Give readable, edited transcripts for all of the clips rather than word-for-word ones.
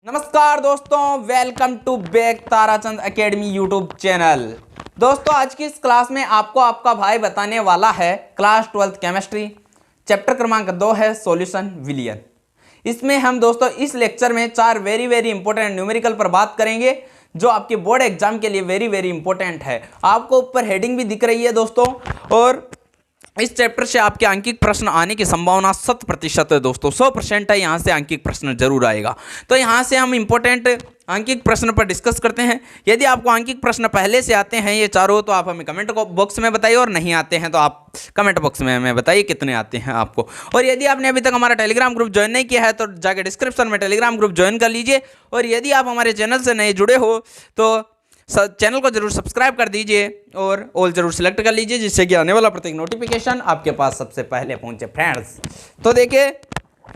नमस्कार दोस्तों, welcome to back Tarachand academy YouTube channel. दोस्तों, आज की इस क्लास में आपको आपका भाई बताने वाला है क्लास 12th केमिस्ट्री, चैप्टर क्रमांक 2 है सॉल्यूशन विलियन। इसमें हम दोस्तों इस लेक्चर में 4 वेरी इंपॉर्टेंट न्यूमेरिकल पर बात करेंगे जो आपके बोर्ड एग्जाम के लिए वेरी इंपॉर्टेंट है। आपको ऊपर हेडिंग भी दिख रही है दोस्तों, और इस चैप्टर से आपके अंकित प्रश्न आने की संभावना 100% है दोस्तों, 100% है। यहाँ से अंकित प्रश्न जरूर आएगा। तो यहाँ से हम इंपॉर्टेंट अंकित प्रश्न पर डिस्कस करते हैं। यदि आपको अंकित प्रश्न पहले से आते हैं ये चारों, तो आप हमें कमेंट बॉक्स में बताइए, और नहीं आते हैं तो आप कमेंट बॉक्स में हमें बताइए कितने आते हैं आपको। और यदि आपने अभी तक हमारा टेलीग्राम ग्रुप ज्वाइन नहीं किया है तो जाके डिस्क्रिप्शन में टेलीग्राम ग्रुप ज्वाइन कर लीजिए। और यदि आप हमारे चैनल से नए जुड़े हो तो चैनल को जरूर सब्सक्राइब कर दीजिए और ऑल जरूर सिलेक्ट कर लीजिए, जिससे कि आने वाला प्रत्येक नोटिफिकेशन आपके पास सबसे पहले पहुंचे फ्रेंड्स। तो देखिए,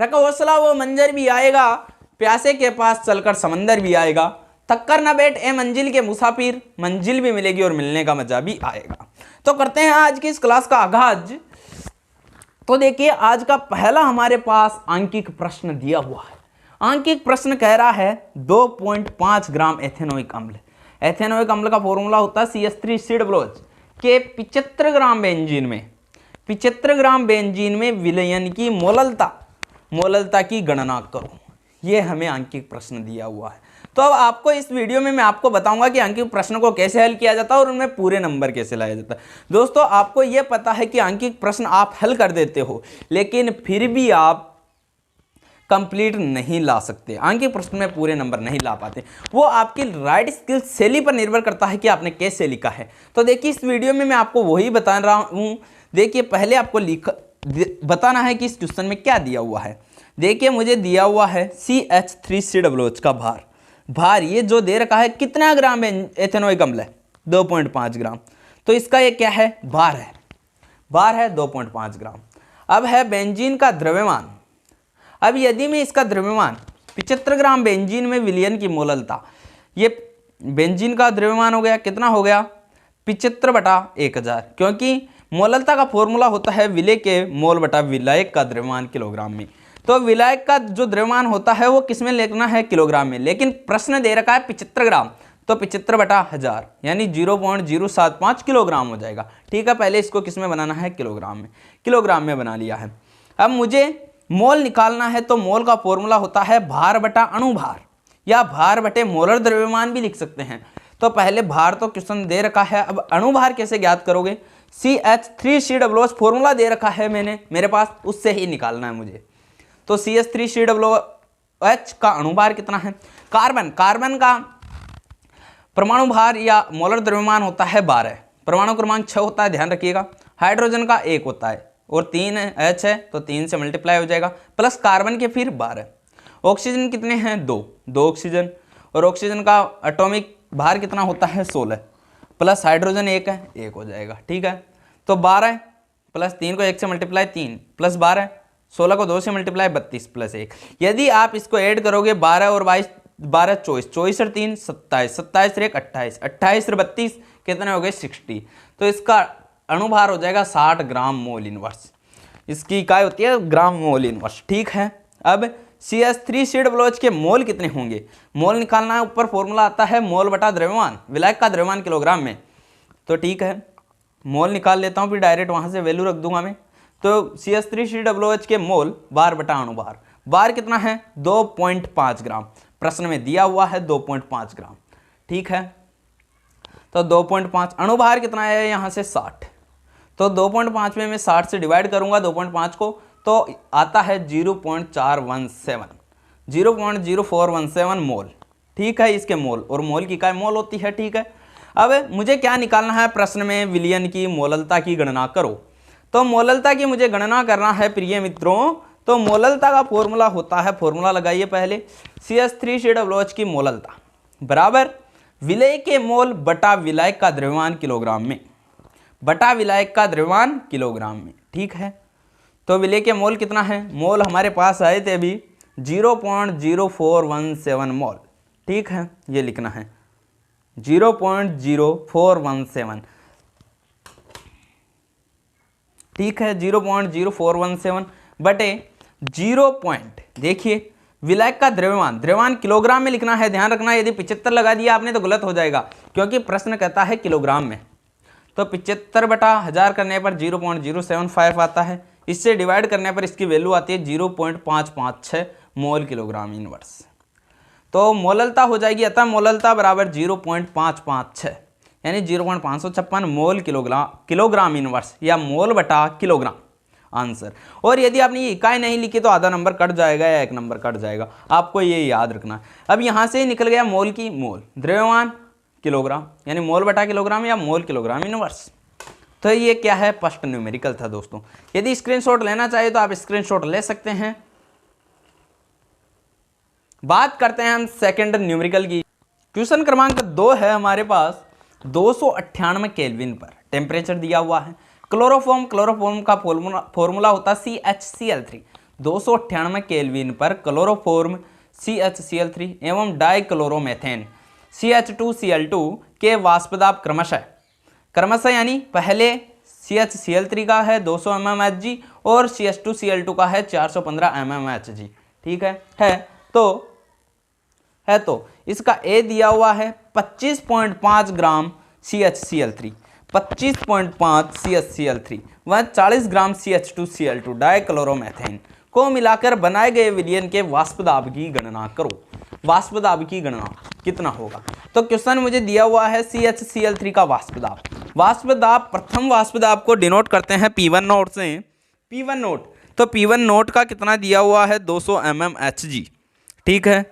रखो हौसला वो मंजर भी आएगा, प्यासे के पास चलकर समंदर भी आएगा, थक्कर ना बैठ ए मंजिल के मुसाफिर, मंजिल भी मिलेगी और मिलने का मजा भी आएगा। तो करते हैं आज की इस क्लास का आगाज। तो देखिए, आज का पहला हमारे पास आंकिक प्रश्न दिया हुआ है। आंकिक प्रश्न कह रहा है 2.5 ग्राम एथेनोइक अम्ल। एथेनोइक अम्ल का फॉर्मूला होता है CH3COOH के 75 ग्राम बेंजीन में 75 ग्राम बेंजीन में विलयन की मोललता की गणना करो। ये हमें आंकिक प्रश्न दिया हुआ है। तो अब आपको इस वीडियो में मैं आपको बताऊंगा कि आंकिक प्रश्न को कैसे हल किया जाता है और उनमें पूरे नंबर कैसे लाया जाता है। दोस्तों, आपको यह पता है कि आंकिक प्रश्न आप हल कर देते हो, लेकिन फिर भी आप कंप्लीट नहीं ला सकते। आंकिक प्रश्न में पूरे नंबर नहीं ला पाते। वो आपकी राइट स्किल शैली पर निर्भर करता है कि आपने कैसे लिखा है। तो देखिए, इस वीडियो में मैं आपको वही बता रहा हूँ। देखिए, पहले आपको बताना है कि इस क्वेश्चन में क्या दिया हुआ है। देखिए, मुझे दिया हुआ है CH3COOH का भार ये जो दे रखा है, कितना ग्राम एथेनोइक अम्ल है? 2.5 ग्राम। तो इसका ये क्या है? भार है 2.5 ग्राम। अब है बेंजीन का द्रव्यमान। अब यदि मैं इसका द्रव्यमान 75 ग्राम बेंजीन में विलयन की मोललता, ये बेंजीन का द्रव्यमान हो गया, कितना हो गया? 75/1000, क्योंकि मोललता का फॉर्मूला होता है विलय के मोल बटा विलायक का द्रव्यमान किलोग्राम में। तो विलायक का जो द्रव्यमान होता है वो किस में लिखना है? किलोग्राम में। लेकिन प्रश्न दे रखा है 75 ग्राम, तो 75/1000 यानी 0.075 किलोग्राम हो जाएगा। ठीक है, पहले इसको किस में बनाना है? किलोग्राम में बना लिया है। अब मुझे मोल निकालना है, तो मोल का फॉर्मूला होता है भार बटा अणुभार, या भार बटे मोलर द्रव्यमान भी लिख सकते हैं। तो पहले भार तो क्वेश्चन दे रखा है, अब अणुभार कैसे ज्ञात करोगे? CH3COOH फॉर्मूला दे रखा है मेरे पास, उससे ही निकालना है मुझे। तो CH3COOH का अणुभार कितना है? कार्बन का परमाणु भार या मोलर द्रव्यमान होता है 12, परमाणु क्रमांक 6 होता है, ध्यान रखिएगा। हाइड्रोजन का 1 होता है और 3 H है, तो 3 से मल्टीप्लाई हो जाएगा, प्लस कार्बन के फिर 12। ऑक्सीजन कितने हैं? 2 ऑक्सीजन, और ऑक्सीजन का एटॉमिक भार कितना होता है? 16, प्लस हाइड्रोजन 1 है, 1 हो जाएगा। ठीक है, तो 12 प्लस 3 को 1 से मल्टीप्लाई 3 प्लस 12, 16 को 2 से मल्टीप्लाई 32 प्लस 1। यदि आप इसको ऐड करोगे 12 और 22, 12 24, 24 और 3 27, 27 और 1 28, 28 और 32 कितने हो गए? 60। तो इसका अणुभार हो जाएगा 60 ग्राम मोल इनवर्स। इसकी इकाई होती है ग्राम मोल इनवर्स। ठीक है, अब CH3COOH के मोल कितने होंगे? मोल निकालना है, ऊपर फॉर्मूला आता है मोल बटा द्रव्यमान, विलायक का द्रव्यमान किलोग्राम में। तो ठीक है, मोल निकाल लेता हूँ, फिर डायरेक्ट वहाँ से वैल्यू रख दूंगा मैं। तो CH3COOH के मोल भार बटा अणुभार, भार कितना है? 2.5 ग्राम। प्रश्न में दिया हुआ है 2.5 ग्राम। ठीक है, तो 2.5, अणुभार कितना है यहाँ से? 60। तो 2.5 में मैं 60 से डिवाइड करूंगा 2.5 को, तो आता है 0.0417 मोल। ठीक है, इसके मोल, और मोल की इकाई मोल होती है। ठीक है, अब मुझे क्या निकालना है? प्रश्न में विलयन की मोललता की गणना करो। तो मोललता की मुझे गणना करना है प्रिय मित्रों। तो मोललता का फॉर्मूला होता है, फॉर्मूला लगाइए पहले, CH3COOH की मोललता बराबर विलय के मोल बटा विलायक का द्रव्यमान किलोग्राम में, बटा विलायक का द्रव्यमान किलोग्राम में। ठीक है, तो विलय के मोल कितना है? मोल हमारे पास आए थे अभी 0.0417 मोल। ठीक है, ये लिखना है 0.0417। ठीक है, 0.0417 बटे 0. देखिए विलायक का द्रव्यमान, द्रव्यमान किलोग्राम में लिखना है, ध्यान रखना। यदि 75 लगा दिया आपने तो गलत हो जाएगा, क्योंकि प्रश्न कहता है किलोग्राम में। तो 75/1000 करने पर 0.075 आता है। इससे डिवाइड करने पर इसकी वैल्यू आती है 0.556 मोल किलोग्राम इनवर्स। तो मोललता हो जाएगी, अतः मोललता बराबर 0.556 यानी 0.556 मोल किलोग्राम इनवर्स या मोल बटा किलोग्राम आंसर। और यदि आपने ये इकाई नहीं लिखी तो आधा नंबर कट जाएगा या एक नंबर कट जाएगा, आपको ये याद रखना है। अब यहाँ से निकल गया मोल की मोल, द्रव्यमान किलोग्राम यानी मोल बटा किलोग्राम या मोल किलोग्राम इनवर्स। तो ये क्या है, फर्स्ट न्यूमेरिकल था दोस्तों। यदि स्क्रीनशॉट लेना चाहिए तो आप स्क्रीनशॉट ले सकते हैं। बात करते हैं हम सेकंड न्यूमेरिकल की। क्वेश्चन क्रमांक 2 है हमारे पास। 298 केल्विन पर टेम्परेचर दिया हुआ है। क्लोरोफॉर्म का फॉर्मूला होता है CHCl3। 298 केल्विन पर क्लोरोफॉर्म CHCl3 एवं डाइक्लोरोमेथेन CH2Cl2 के वाष्पदाब क्रमशः यानी पहले CHCl3 का है 200 mmHg और CH2Cl2 का है 415 mmHg। ठीक है तो इसका A दिया हुआ है 25.5 ग्राम CHCl3, 25.5 CHCl3 वह 40 ग्राम CH2Cl2 डाइक्लोरोमेथेन को मिलाकर बनाए गए विलयन के वाष्पदाब की गणना करो। वाष्पदाब की गणना कितना होगा? तो क्वेश्चन मुझे दिया हुआ है CHCl3 का वाष्पदाब प्रथम वाष्पदाब को डिनोट करते हैं P1 नोट से। P1 नोट, तो P1 नोट का कितना दिया हुआ है 200 mmHg। ठीक है,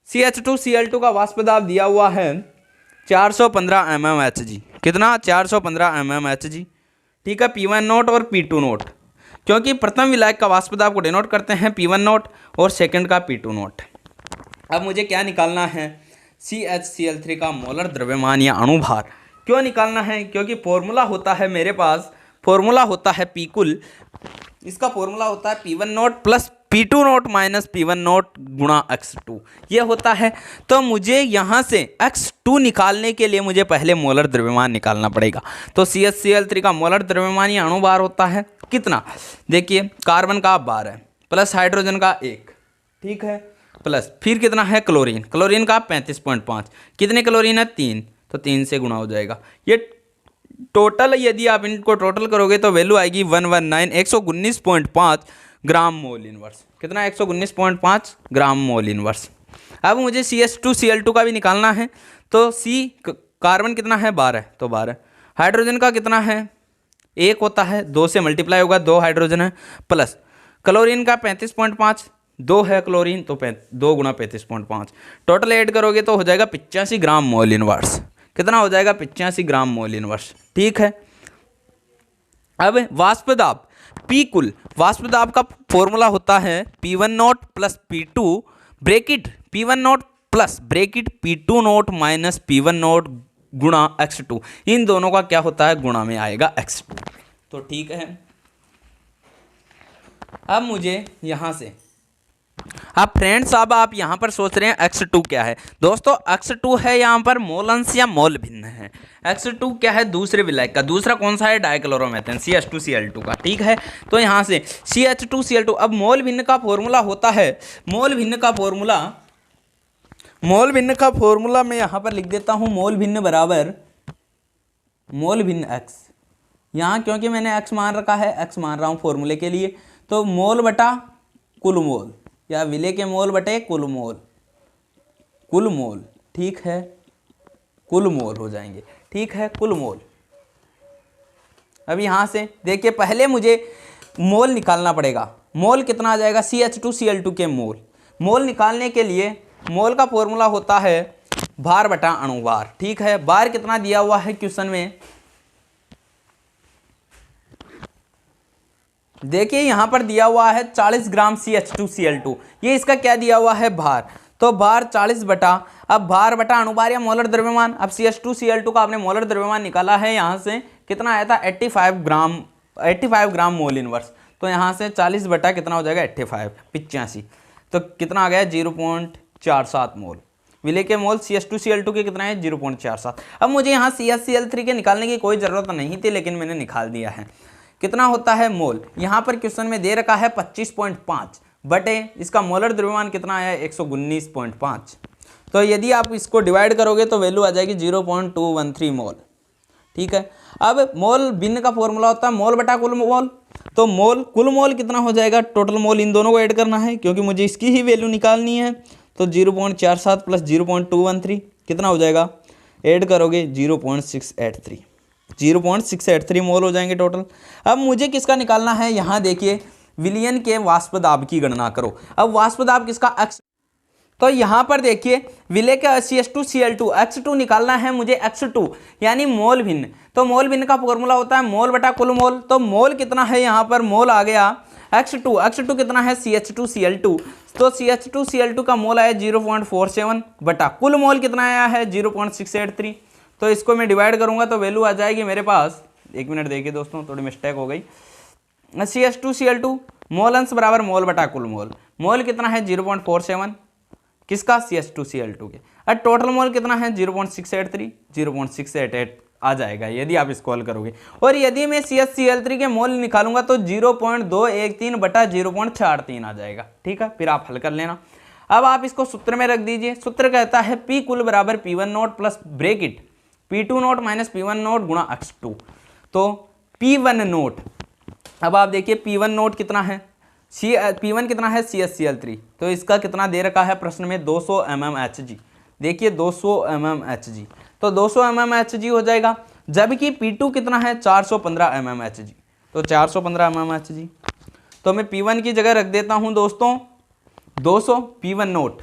CH2Cl2 का वाष्पदाब दिया हुआ है 415 mmHg। कितना? 415 mmHg। ठीक है, P1 नोट और P2 नोट, क्योंकि प्रथम विलायक का वाष्पदाब को डिनोट करते हैं P1 नोट और सेकंड का P2 नोट। अब मुझे क्या निकालना है? CHCl3 का मोलर द्रव्यमान या अणुभार। क्यों निकालना है? क्योंकि फॉर्मूला होता है मेरे पास, फॉर्मूला होता है P कुल, इसका फॉर्मूला होता है P1 note plus P2 note minus P1 note गुणा x2, ये होता है। तो मुझे यहाँ से x2 निकालने के लिए मुझे पहले मोलर द्रव्यमान निकालना पड़ेगा। तो CHCl3 का मोलर द्रव्यमान या अणुभार होता है कितना? देखिए, कार्बन का 12 प्लस हाइड्रोजन का 1, ठीक है, प्लस फिर कितना है क्लोरीन का 35.5। कितने क्लोरीन है? 3, तो 3 से गुणा हो जाएगा। ये टोटल यदि आप इनको टोटल करोगे तो वैल्यू आएगी 119.5 ग्राम मोल इनवर्स। कितना? 119.5 ग्राम मोल इनवर्स। अब मुझे CH2Cl2 का भी निकालना है। तो कार्बन कितना है? 12, तो 12। हाइड्रोजन का कितना है? 1 होता है, 2 से मल्टीप्लाई होगा, 2 हाइड्रोजन है, प्लस क्लोरीन का 35.5, 2 है क्लोरीन, तो 2 गुणा 35.5, टोटल ऐड करोगे तो हो जाएगा 85 ग्राम मोल इनवर्स। कितना हो जाएगा? 85 ग्राम मोल इनवर्स। ठीक है, अब वाष्पदाब P कुल, वाष्पदाब का फॉर्मूला होता है P1 note plus P2 bracket P1 note plus bracket P2 note minus P1 note गुणा x2। इन दोनों का क्या होता है? गुणा में आएगा x2। तो ठीक है, अब मुझे यहाँ से, अब फ्रेंड्स, अब आप यहाँ पर सोच रहे हैं x2 क्या है? दोस्तों, x2 है यहाँ पर मोल अंश या मोल भिन्न है। x2 क्या है? दूसरे विलायक का, दूसरा कौन सा है? डाइक्लोरोमेथेन CH2Cl2 का। ठीक है, तो यहाँ से CH2Cl2, अब मोल भिन्न का फॉर्मूला होता है, मोल भिन्न का फॉर्मूला मैं यहाँ पर लिख देता हूँ, मोल भिन्न बराबर मोल भिन्न x। यहाँ क्योंकि मैंने x मान रखा है, x मान रहा हूँ फॉर्मूले के लिए, तो मोल बटा कुल मोल या विलेय के मोल बटे कुल मोल। ठीक है, कुल मोल हो जाएंगे। ठीक है, कुल मोल। अब यहाँ से देखिए, पहले मुझे मोल निकालना पड़ेगा। मोल कितना आ जाएगा? CH2Cl2 के मोल निकालने के लिए मोल का फॉर्मूला होता है भार बटा अणुभार। ठीक है, भार कितना दिया हुआ है क्वेश्चन में? देखिए, यहाँ पर दिया हुआ है 40 ग्राम CH2Cl2। ये इसका क्या दिया हुआ है? भार। तो भार 40 बटा, अब भार बटा अणुभार या मोलर द्रव्यमान। अब CH2Cl2 का आपने मोलर द्रव्यमान निकाला है, यहाँ से कितना आया था? 85 ग्राम मोल इनवर्स। तो यहाँ से 40 बटा कितना हो जाएगा? 85। तो कितना आ गया? 0.47 मोल। विलेय के मोल CH2Cl2 के कितना है? 0.47। अब मुझे यहाँ CHCl3 के निकालने की कोई ज़रूरत नहीं थी, लेकिन मैंने निकाल दिया है। कितना होता है मोल? यहाँ पर क्वेश्चन में दे रखा है 25.5, बटे इसका मोलर द्रव्यमान कितना आया 119.5। तो यदि आप इसको डिवाइड करोगे तो वैल्यू आ जाएगी 0.213 मोल। ठीक है, अब मोल भिन्न का फॉर्मूला होता है मोल बटा कुल मोल। तो मोल कुल मोल कितना हो जाएगा, टोटल मोल इन दोनों को ऐड करना है क्योंकि मुझे इसकी ही वैल्यू निकालनी है। तो 0.47 प्लस 0.213 कितना हो जाएगा, ऐड करोगे 0.683, 0.683 मोल हो जाएंगे टोटल। अब मुझे किसका निकालना है, यहाँ देखिए विलयन के वाष्प दाब की गणना करो। अब वाष्प दाब किसका, x। तो यहाँ पर देखिए विलय का CH2Cl2 X2 निकालना है मुझे, X2 यानी मोल भिन्न। तो मोल भिन्न का फॉर्मूला होता है मोल बटा कुल मोल। तो मोल कितना है, यहाँ पर मोल आ गया X2 कितना है CH2Cl2। तो CH2Cl2 का मोल आया 0.47 बटा कुल मोल कितना आया है 0.683। तो इसको मैं डिवाइड करूंगा तो वैल्यू आ जाएगी मेरे पास, एक मिनट देखिए दोस्तों थोड़ी मिस्टेक हो गई। CH2Cl2 मोल अंश बराबर मोल बटा कुल मोल। मोल कितना है 0.47 किसका, CH2Cl2 के। और टोटल मोल कितना है 0.683, 0.688 आ जाएगा यदि आप इसको हल करोगे। और यदि मैं CH2Cl3 के मोल निकालूंगा तो 0.213 बटा 0.43 आ जाएगा। ठीक है, फिर आप हल कर लेना। अब आप इसको सूत्र में रख दीजिए। सूत्र कहता है P कुल बराबर P1 note plus bracket P2 note minus P1 note गुणा X2। तो P1 नोट, अब आप देखिए P1 नोट कितना है, P1 कितना है CH2Cl3। तो इसका कितना दे रखा है प्रश्न में 200 mmHg। देखिए 200 mmHg, तो 200 mmHg हो जाएगा। जबकि P2 कितना है 415 mmHg। तो 415 mmHg, तो मैं P1 की जगह रख देता हूं दोस्तों 200 P1 note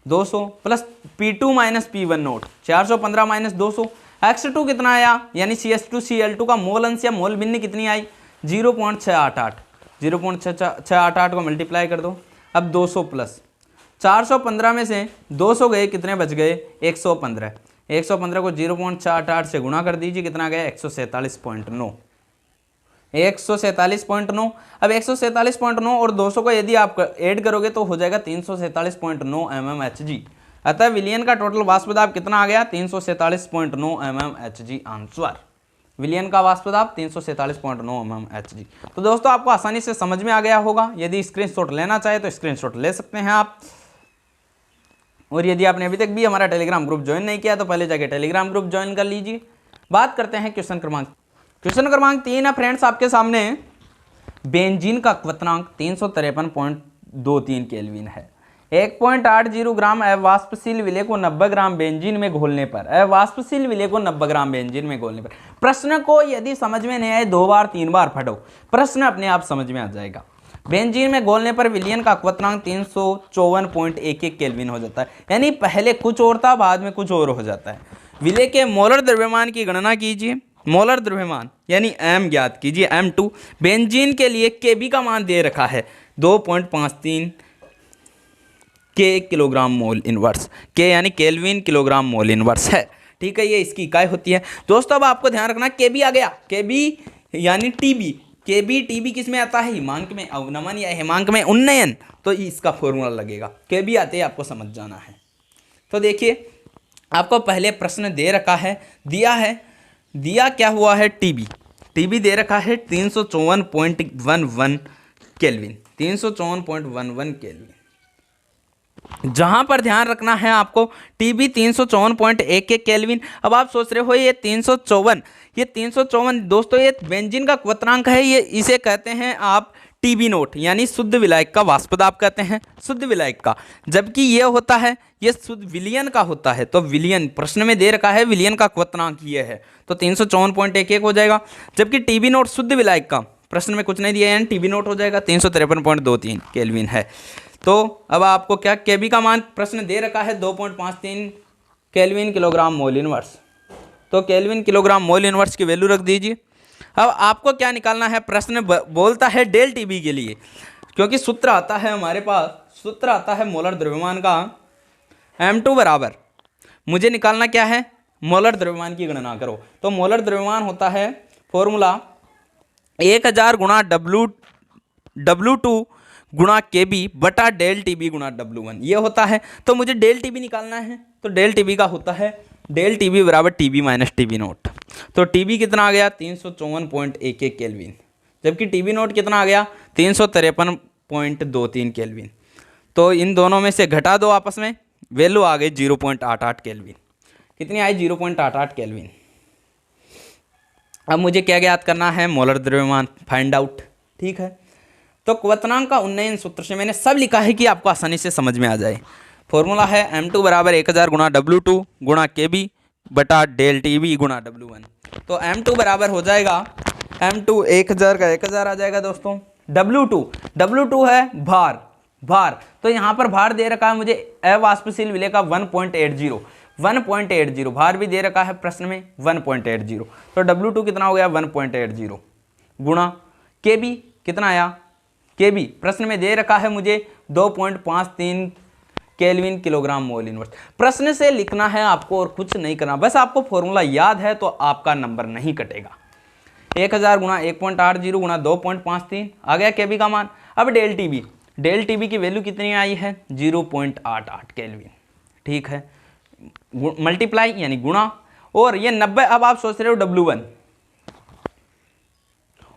200 plus P2 minus P1 note 415 minus 200। X2 कितना आया, यानी CH2Cl2 का मोल अंश या मोल भिन्न कितनी आई 0.688। 0.688 को मल्टीप्लाई कर दो। अब 200 प्लस 415 में से 200 गए, कितने बच गए 115। 115 को 0.688 से गुणा कर दीजिए, कितना गया 147.9। 147.9। अब 147.9 और 200 को यदि आप ऐड करोगे तो हो जाएगा 347.9 mmHg। अतः विलयन का टोटल वाष्प दाब कितना आ गया 347.9 mmHg आंसर। विलयन का वाष्प दाब 347.9 mmHg। तो दोस्तों आपको आसानी से समझ में आ गया होगा। यदि स्क्रीनशॉट लेना चाहे तो स्क्रीनशॉट ले सकते हैं आप। और यदि आपने अभी तक भी हमारा टेलीग्राम ग्रुप ज्वाइन नहीं किया तो पहले जाके टेलीग्राम ग्रुप ज्वाइन कर लीजिए। बात करते हैं क्वेश्चन क्रमांक 3 है फ्रेंड्स आपके सामने। बेंजीन का क्वथनांक 353.23 केल्विन है। 1.80 ग्राम अवाष्पशील विलय को 90 ग्राम बेंजीन में घोलने पर, अवाष्पशील विलय को 90 ग्राम बेंजीन में घोलने पर, प्रश्न को यदि समझ में नहीं आए 2 बार 3 बार पढ़ो, प्रश्न अपने आप समझ में आ जाएगा। बेंजीन में घोलने पर विलयन का क्वथनांक 354.11 केल्विन हो जाता है, यानी पहले कुछ और था बाद में कुछ और हो जाता है। विलय के मोलर द्रव्यमान की गणना कीजिए। मोलर द्रव्यमान यानी m ज्ञात कीजिए M2। बेंजीन के लिए Kb का मान दे रखा है 2.53 K kilogram mole inverse. K यानी केल्विन किलोग्राम मोल इनवर्स है। ठीक है, ये इसकी इकाई होती है। दोस्तों अब आपको ध्यान रखना Kb आ गया, Kb यानी Tb। Tb किस में आता है, हिमांक में अवनमन या हिमांक में उन्नयन। तो इसका फॉर्मूला लगेगा, Kb आते ही आपको समझ जाना है। तो देखिए आपको पहले प्रश्न दे रखा है, दिया क्या हुआ है Tb दे रखा है 354.11 केल्विन, 354.11 केल्विन। जहां पर ध्यान रखना है आपको Tb 354.11 केल्विन। अब आप सोच रहे हो ये 354 दोस्तों ये बेंजीन का क्वथनांक है, ये इसे कहते हैं आप Tb नोट यानी शुद्ध विलायक का वाष्प दाब कहते हैं, शुद्ध विलायक का। जबकि ये होता है ये शुद्ध विलयन का होता है। तो विलयन प्रश्न में दे रखा है, विलयन का क्वथनांक ये है, तो 354.11 हो जाएगा। जबकि Tb नोट शुद्ध विलायक का प्रश्न में कुछ नहीं दिया यानी Tb नोट हो जाएगा 353.23 केल्विन है। तो अब आपको क्या Kb का मान प्रश्न दे रखा है 2.53 केल्विन किलोग्राम मोल इनवर्स। तो केल्विन किलोग्राम मोल इनवर्स की वैल्यू रख दीजिए। अब आपको क्या निकालना है, प्रश्न बोलता है डेल Tb के लिए, क्योंकि सूत्र आता है हमारे पास, सूत्र आता है मोलर द्रव्यमान का M2 बराबर, मुझे निकालना क्या है मोलर द्रव्यमान की गणना करो। तो मोलर द्रव्यमान होता है फॉर्मूला 1000 गुणा W2 गुणा Kb बटा डेल Tb गुणा W1 ये होता है। तो मुझे डेल Tb निकालना है, तो डेल Tb का होता है डेल Tb बराबर Tb माइनस Tb नोट। तो Tb कितना आ गया 354.11 केल्विन, जबकि Tb नोट कितना आ गया 0.23 केल्विन। तो इन दोनों में से घटा दो आपस में, वैल्यू आ गई 0.88 केल्विन। कितनी आई? 0.88 केल्विन। अब मुझे क्या ज्ञात करना है? मोलर द्रव्यमान, फाइंड आउट। ठीक है, तो क्वथनांक का उन्नयन सूत्र से मैंने सब लिखा है कि आपको आसानी से समझ में आ जाए। फॉर्मूला है m2 बराबर 1000 गुणा W2 गुणा KB बटा डेल TB गुणा W1। तो m2 बराबर हो जाएगा, m2 1000 का 1000 आ जाएगा दोस्तों। W2 है भार, तो यहाँ पर भार दे रखा है मुझे अवाष्पशील विलेय का 1.80 भार भी दे रखा है प्रश्न में 1.80। तो W2 कितना हो गया? 1.80 गुणा KB कितना आया? KB प्रश्न में दे रखा है मुझे 2.53 केल्विन किलोग्राम मोल इनवर्स। प्रश्न से लिखना है आपको और कुछ नहीं करना, बस आपको फॉर्मूला याद है तो आपका नंबर नहीं कटेगा। 1000 गुणा 1.80 गुणा 2.53 आ गया केबी का मान। अब डेल टीबी की वैल्यू कितनी आई है? 0.88 केल्विन। ठीक है, मल्टीप्लाई यानी गुणा, और ये 90। अब आप सोच रहे हो W1,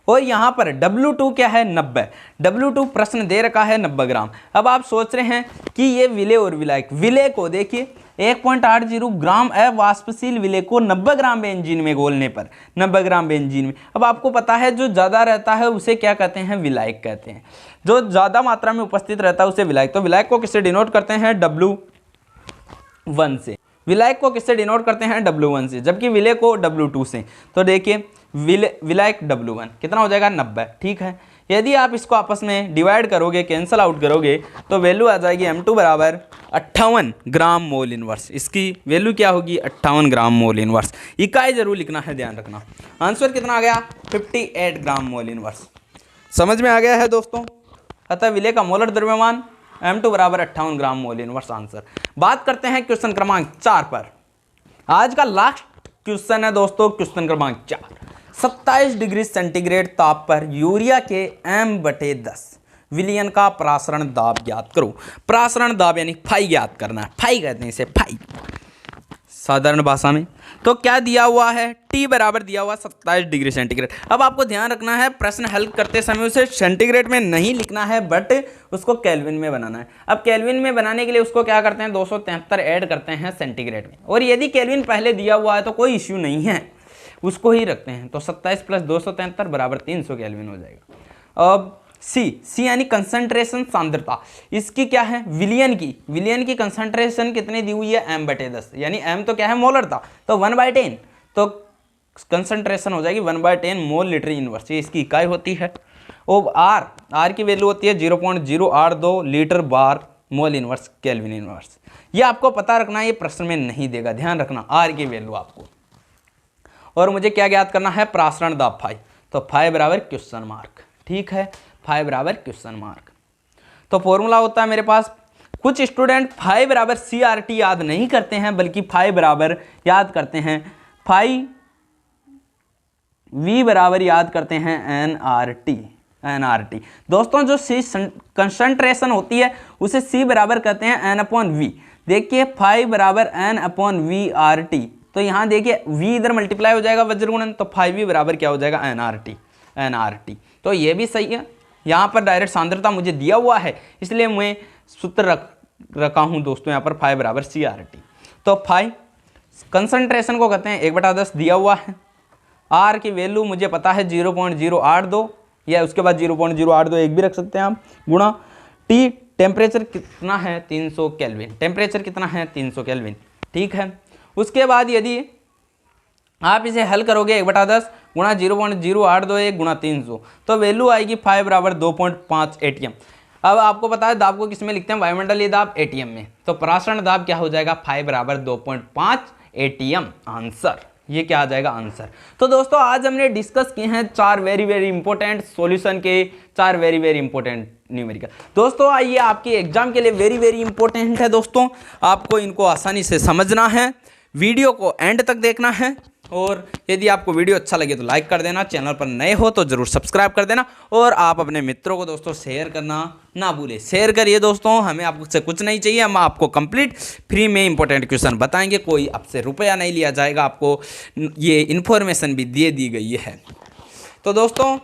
और यहां पर W2 क्या है? 90। W2 प्रश्न दे रखा है 90 ग्राम। अब आप सोच रहे हैं कि ये विलेय और विलायक, विलेय को देखिए 1.80 ग्राम अवाष्पशील विलेय को 90 ग्राम बेंजीन में घोलने पर, 90 ग्राम बेंजीन में। अब आपको पता है जो ज़्यादा रहता है उसे क्या कहते हैं? विलायक कहते हैं। जो ज़्यादा मात्रा में उपस्थित रहता है उसे विलायक। तो विलायक को किससे डिनोट करते हैं? W1 से। विलायक को किससे डिनोट करते हैं? W1 से, जबकि विलेय को W2 से। तो देखिए विलायक W1 कितना हो जाएगा? 90। ठीक है, यदि आप इसको आपस में डिवाइड करोगे, कैंसल आउट करोगे, तो वैल्यू आ जाएगी m2 बराबर 58 ग्राम मोल इनवर्स। इसकी वैल्यू क्या होगी? 58 ग्राम मोल इनवर्स। इकाई जरूर लिखना है, ध्यान रखना। आंसर कितना आ गया? 58 ग्राम मोल इनवर्स। समझ में आ गया है दोस्तों? अतः विलेय का मोलर द्रव्यमान m2 बराबर 58 ग्राम मोल इनवर्स आंसर। बात करते हैं क्वेश्चन क्रमांक 4 पर। आज का लास्ट क्वेश्चन है दोस्तों, क्वेश्चन क्रमांक 4। 27 डिग्री सेंटीग्रेड ताप पर यूरिया के m/10 विलयन का प्रासरण दाब ज्ञात करो। प्रासरण दाब यानी फाई ज्ञात करना है। फाई कहते हैं इसे, फाई साधारण भाषा में। तो क्या दिया हुआ है? T बराबर दिया हुआ 27 डिग्री सेंटीग्रेड। अब आपको ध्यान रखना है, प्रश्न हल करते समय उसे सेंटीग्रेड में नहीं लिखना है, बट उसको केल्विन में बनाना है। अब केल्विन में बनाने के लिए उसको क्या करते हैं? 273 ऐड करते हैं सेंटीग्रेड में। और यदि केल्विन पहले दिया हुआ है तो कोई इश्यू नहीं है, उसको ही रखते हैं। तो 27 + 273 बराबर 300 केल्विन हो जाएगा। अब सी यानी कंसंट्रेशन सांद्रता, इसकी क्या है? विलयन की कंसंट्रेशन कितनी दी हुई है? m/10, यानी m तो क्या है? मोलर था, तो 1/10, तो कंसंट्रेशन हो जाएगी 1/10 मोल लीटर इनवर्स। ये इसकी इकाई होती है। और आर की वैल्यू होती है 0.082 लीटर बार मोल इनवर्स केल्विन इनवर्स। ये आपको पता रखना है, ये प्रश्न में नहीं देगा, ध्यान रखना आर की वैल्यू आपको। और मुझे क्या ज्ञात करना है? प्रासरण दाब फाई। तो फाई बराबर क्वेश्चन मार्क। ठीक है, फाई बराबर क्वेश्चन मार्क। तो फॉर्मूला होता है मेरे पास, कुछ स्टूडेंट फाई बराबर CRT याद नहीं करते हैं, बल्कि फाई बराबर याद करते हैं, फाई V बराबर याद करते हैं NRT। दोस्तों जो C कंसंट्रेशन होती है उसे C बराबर कहते हैं N/V। देखिए फाई बराबर N/VRT। तो यहाँ देखिए V इधर मल्टीप्लाई हो जाएगा वज्र गुणन, तो 5V बराबर क्या हो जाएगा? NRT। तो ये भी सही है। यहाँ पर डायरेक्ट सांद्रता मुझे दिया हुआ है, इसलिए मैं सूत्र रखा हूँ दोस्तों यहाँ पर फाई बराबर CRT। तो फाई कंसंट्रेशन को कहते हैं 1/10 दिया हुआ है। आर की वैल्यू मुझे पता है 0.082, या उसके बाद 0.082 एक भी रख सकते हैं आप, गुणा T टेम्परेचर कितना है? 300 केल्विन। टेम्परेचर कितना है? 300 केल्विन। ठीक है, उसके बाद यदि आप इसे हल करोगे 1/10 गुणा 0.0821 गुणा 300, तो वैल्यू आएगी फाई बराबर 2.5 ATM। अब आपको पता है दाब को किस में लिखते हैं? वायुमंडलीय दाब ATM में। तो प्रासरण दाब क्या हो जाएगा? फाई बराबर 2.5 ATM आंसर। ये क्या आ जाएगा? आंसर। तो दोस्तों आज हमने डिस्कस किए हैं 4 वेरी इंपॉर्टेंट सॉल्यूशन के, 4 वेरी इंपॉर्टेंट न्यूमेरिकल। दोस्तों आइए, आपके एग्जाम के लिए वेरी इंपॉर्टेंट है दोस्तों, आपको इनको आसानी से समझना है, वीडियो को एंड तक देखना है। और यदि आपको वीडियो अच्छा लगे तो लाइक कर देना, चैनल पर नए हो तो जरूर सब्सक्राइब कर देना, और आप अपने मित्रों को दोस्तों शेयर करना ना भूलें। शेयर करिए दोस्तों, हमें आपसे कुछ नहीं चाहिए, हम आपको कंप्लीट फ्री में इंपॉर्टेंट क्वेश्चन बताएंगे, कोई आपसे रुपया नहीं लिया जाएगा, आपको ये इन्फॉर्मेशन भी दे दी गई है। तो दोस्तों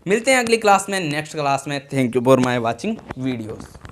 मिलते हैं अगली क्लास में, नेक्स्ट क्लास में। Thank you for my watching videos.